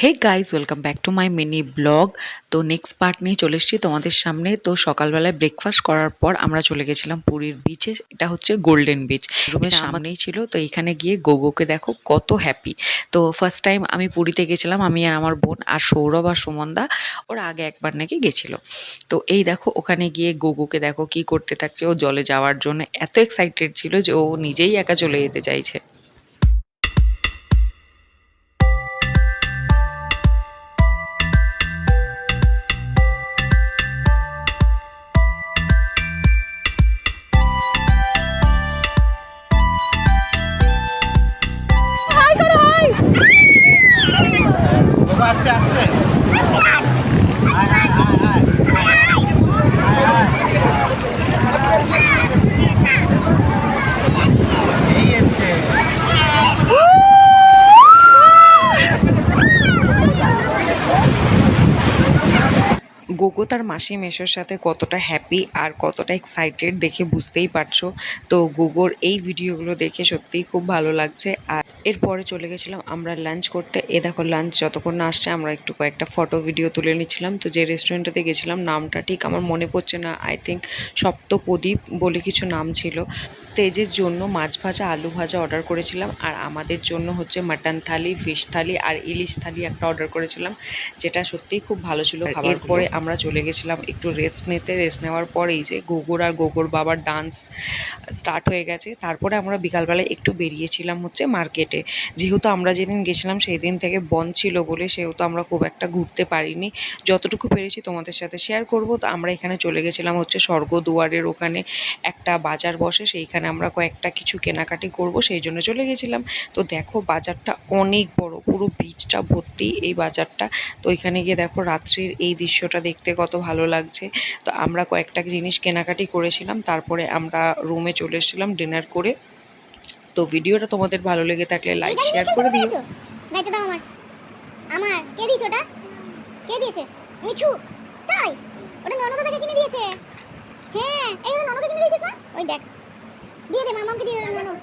Hey guys, welcome back to my mini blog. তো next part নিয়ে চলে এসেছি তোমাদের সামনে। তো সকালবেলায় ব্রেকফাস্ট করার পর আমরা চলে গেছিলাম পুরীর বিচে। এটা হচ্ছে গোল্ডেন বিচ, রুমের সামনেই ছিল। তো এখানে গিয়ে গোগোকে দেখো কত হ্যাপি। তো ফার্স্ট টাইম আমি পুরীতে গেছিলাম, আমি আর আমার বোন, আর সৌরভ আর সুমনদা ওরা আগে একবার নাকি গেছিল। তো এই দেখো ওখানে গিয়ে গোগোকে দেখো কি করতে থাকছে। ও জলে যাওয়ার জন্য এত এক্সাইটেড ছিল যে ও নিজেই একা চলে যেতে চাইছে। বাবা আসছে আসছে আয় আয় আয় আয় আয় এই এসছে গোগো তার মাসি মেশোর সাথে কতটা হ্যাপি আর কতটা এক্সাইটেড দেখে বুঝতেই পারছো। তো গোগোর এই ভিডিওগুলো দেখে সত্যিই খুব ভালো লাগছে। আর এরপরে চলে গেছিলাম আমরা লাঞ্চ করতে। এ দেখো লাঞ্চ যতক্ষণ না আসছে আমরা একটু কয়েকটা ফটো ভিডিও তুলে নিচ্ছিলাম। তো যে রেস্টুরেন্টটাতে গেছিলাম নামটা ঠিক আমার মনে পড়ছে না, আই থিঙ্ক সপ্তপ্রদীপ বলে কিছু নাম ছিল। তেজের জন্য মাছ ভাজা আলু ভাজা অর্ডার করেছিলাম, আর আমাদের জন্য হচ্ছে মাটন থালি, ফিশ থালি আর ইলিশ থালি একটা অর্ডার করেছিলাম, যেটা সত্যিই খুব ভালো ছিল। এরপরে আমরা চলে গেছিলাম একটু রেস্ট নিতে। রেস্ট নেওয়ার পরেই যে গোগোর আর গোগোর বাবার ডান্স স্টার্ট হয়ে গেছে। তারপরে আমরা বিকালবেলায় একটু বেরিয়েছিলাম হচ্ছে মার্কেটে। যেহেতু আমরা যেদিন গেছিলাম সেই দিন থেকে বন্ধ ছিল বলে সেহেতু আমরা খুব একটা ঘুরতে পারিনি। যতটুকু পেরেছি তোমাদের সাথে শেয়ার করব। তো আমরা এখানে চলে গেছিলাম হচ্ছে স্বর্গদুয়ারের ওখানে একটা বাজার বসে, সেইখানে আমরা কয়েকটা কিছু কেনাকাটি করব সেই জন্য চলে গেছিলাম। তো দেখো বাজারটা অনেক বড়, পুরো বিচটা ভর্তি এই বাজারটা। তো এখানে গিয়ে দেখো রাত্রির এই দৃশ্যটা দেখতে কত ভালো লাগছে। তো আমরা কয়েকটা জিনিস কেনাকাটি করেছিলাম, তারপরে আমরা রুমে চলে এসেছিলাম ডিনার করে। তো ভিডিওটা তোমাদের ভালো লেগে থাকলে লাইক শেয়ার করে দিও। দায়িত্ব দাও আমার। আমার কে দিয়েছে ওটা? কে দিয়েছে? মিছু। তাই? ওটা ননদ থেকে কিনে দিয়েছে। হ্যাঁ, এই ননদকে কিনে দিয়েছিস না? ওই দেখ। দিয়ে দে, মামাকে দিয়ে দে ননদ।